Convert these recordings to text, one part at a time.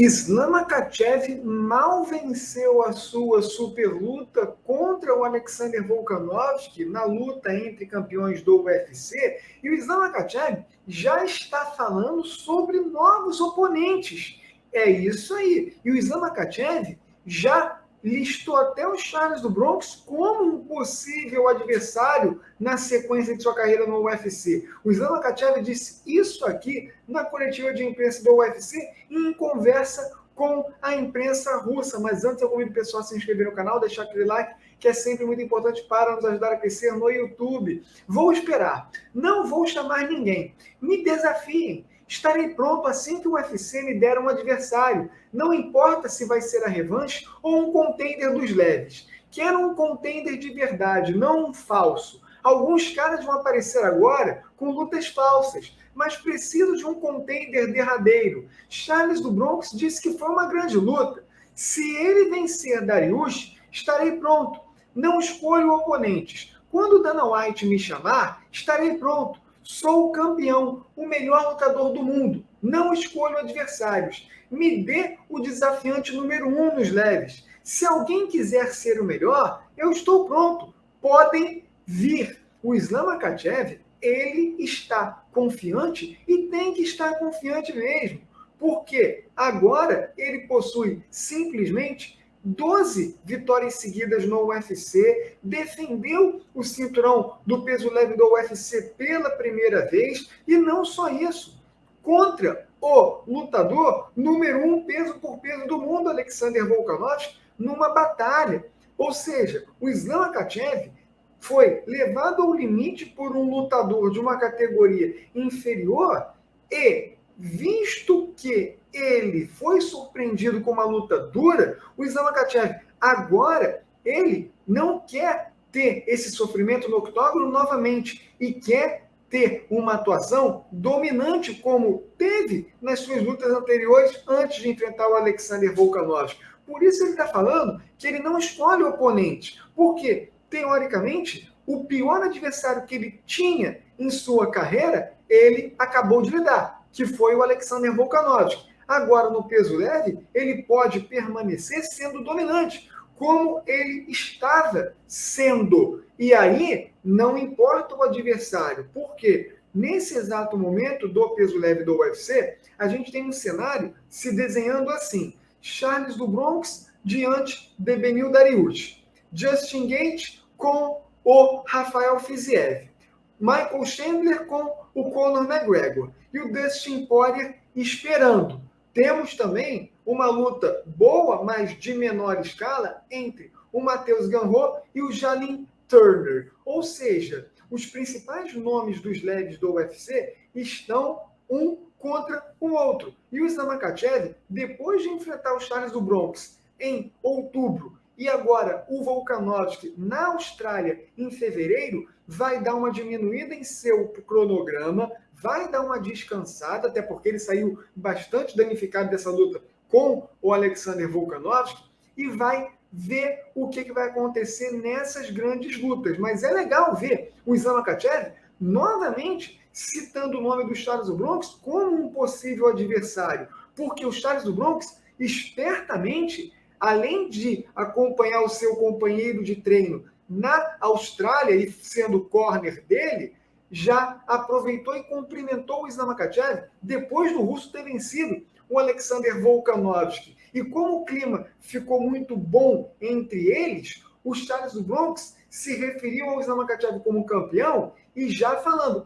Islam Makhachev mal venceu a sua superluta contra o Alexander Volkanovski na luta entre campeões do UFC, e o Islam Makhachev já está falando sobre novos oponentes. É isso aí. E o Islam Makhachev já listou até o Charles do Bronx como um possível adversário na sequência de sua carreira no UFC. O Islam Makhachev disse isso aqui na coletiva de imprensa do UFC em conversa com a imprensa russa. Mas antes eu convido o pessoal a se inscrever no canal, deixar aquele like, que é sempre muito importante para nos ajudar a crescer no YouTube. Vou esperar. Não vou chamar ninguém. Me desafiem. Estarei pronto assim que o UFC me der um adversário. Não importa se vai ser a revanche ou um contender dos leves. Quero um contender de verdade, não um falso. Alguns caras vão aparecer agora com lutas falsas, mas preciso de um contender derradeiro. Charles do Bronx disse que foi uma grande luta. Se ele vencer Dariush, estarei pronto. Não escolho oponentes. Quando Dana White me chamar, estarei pronto. Sou o campeão, o melhor lutador do mundo. Não escolho adversários. Me dê o desafiante número 1 nos leves. Se alguém quiser ser o melhor, eu estou pronto. Podem vir. O Islam Makhachev, ele está confiante e tem que estar confiante mesmo. Porque agora ele possui simplesmente 12 vitórias seguidas no UFC, defendeu o cinturão do peso leve do UFC pela primeira vez, e não só isso, contra o lutador número 1 peso por peso do mundo, Alexander Volkanovski, numa batalha. Ou seja, o Islam Makhachev foi levado ao limite por um lutador de uma categoria inferior e, visto que ele foi surpreendido com uma luta dura, o Islam Makhachev agora ele não quer ter esse sofrimento no octógono novamente e quer ter uma atuação dominante como teve nas suas lutas anteriores antes de enfrentar o Alexander Volkanovski. Por isso ele está falando que ele não escolhe oponente, porque, teoricamente, o pior adversário que ele tinha em sua carreira, ele acabou de lidar, que foi o Alexander Volkanovski. Agora, no peso leve, ele pode permanecer sendo dominante, como ele estava sendo. E aí, não importa o adversário, porque nesse exato momento do peso leve do UFC, a gente tem um cenário se desenhando assim: Charles do Bronx diante de Beneil Dariush, Justin Gaethje com o Rafael Fiziev, Michael Chandler com o Conor McGregor e o Dustin Poirier esperando. Temos também uma luta boa, mas de menor escala, entre o Matheus Gamrot e o Jalin Turner. Ou seja, os principais nomes dos leves do UFC estão um contra o outro. E o Islam Makhachev, depois de enfrentar o Charles do Bronx em outubro e agora o Volkanovski na Austrália em fevereiro, vai dar uma diminuída em seu cronograma, vai dar uma descansada, até porque ele saiu bastante danificado dessa luta com o Alexander Volkanovski, e vai ver o que vai acontecer nessas grandes lutas. Mas é legal ver o Islam Makhachev novamente citando o nome do Charles do Bronx como um possível adversário, porque o Charles do Bronx, espertamente, além de acompanhar o seu companheiro de treino na Austrália e sendo corner dele, já aproveitou e cumprimentou o Islam Makhachev depois do russo ter vencido o Alexander Volkanovski. E como o clima ficou muito bom entre eles, o Charles do Bronx se referiu ao Islam Makhachev como campeão e já falando,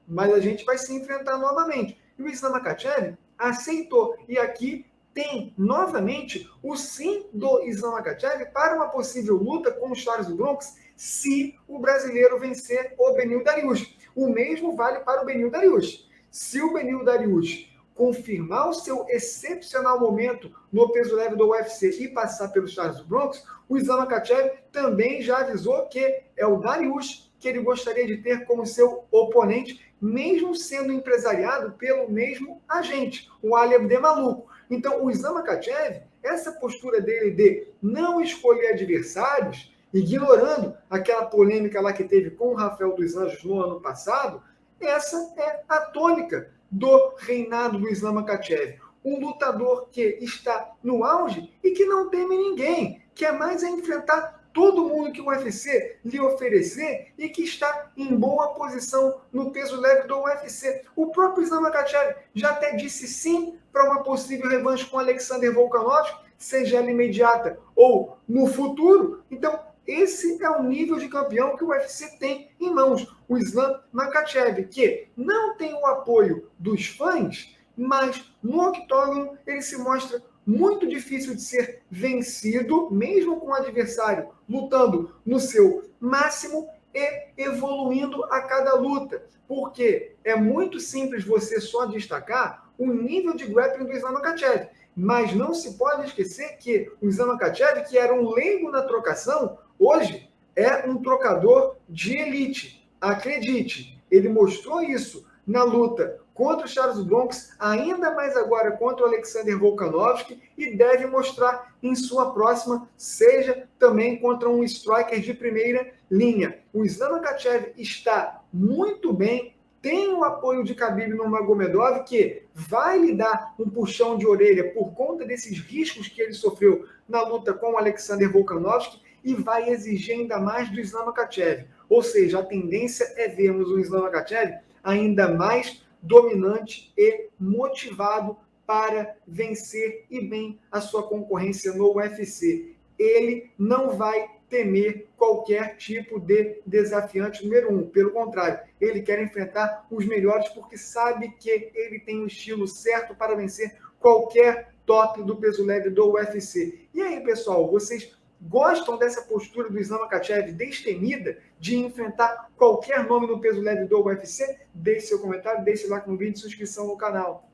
mas a gente vai se enfrentar novamente. E o Islam Makhachev aceitou. E aqui tem novamente o sim do Islam Makhachev para uma possível luta com o Charles do Bronx se o brasileiro vencer o Beneil Dariush. O mesmo vale para o Beneil Dariush. Se o Beneil Dariush confirmar o seu excepcional momento no peso leve do UFC e passar pelo Charles do Bronx, o Islam Makhachev também já avisou que é o Dariush que ele gostaria de ter como seu oponente, mesmo sendo empresariado pelo mesmo agente, o Ali Abdemaluco. Então, o Islam Makhachev, essa postura dele de não escolher adversários, ignorando aquela polêmica lá que teve com o Rafael dos Anjos no ano passado, essa é a tônica do reinado do Islam Makhachev. um lutador que está no auge e que não teme ninguém, que é mais a enfrentar todo mundo que o UFC lhe oferecer e que está em boa posição no peso leve do UFC. O próprio Islam Makhachev já até disse sim para uma possível revanche com Alexander Volkanovski, seja ela imediata ou no futuro. Então, esse é o nível de campeão que o UFC tem em mãos. O Islam Makhachev, que não tem o apoio dos fãs, mas no octógono ele se mostra muito difícil de ser vencido, mesmo com o adversário lutando no seu máximo e evoluindo a cada luta. Porque é muito simples você só destacar o nível de grappling do Islam Makhachev. Mas não se pode esquecer que o Islam Makhachev, que era um leigo na trocação, hoje é um trocador de elite. Acredite, ele mostrou isso na luta contra o Charles Bronx, ainda mais agora contra o Alexander Volkanovski, e deve mostrar em sua próxima, seja também contra um striker de primeira linha. O Islam Makhachev está muito bem, tem o apoio de Khabib Nurmagomedov, que vai lhe dar um puxão de orelha por conta desses riscos que ele sofreu na luta com o Alexander Volkanovski, e vai exigir ainda mais do Islam Makhachev. Ou seja, a tendência é vermos o Islam Makhachev ainda mais dominante e motivado para vencer e bem a sua concorrência no UFC. Ele não vai temer qualquer tipo de desafiante número um. Pelo contrário, ele quer enfrentar os melhores porque sabe que ele tem o estilo certo para vencer qualquer top do peso leve do UFC. E aí, pessoal, vocês gostam dessa postura do Islam Makhachev destemida de enfrentar qualquer nome no peso leve do UFC? Deixe seu comentário, deixe like no vídeo e sua inscrição no canal.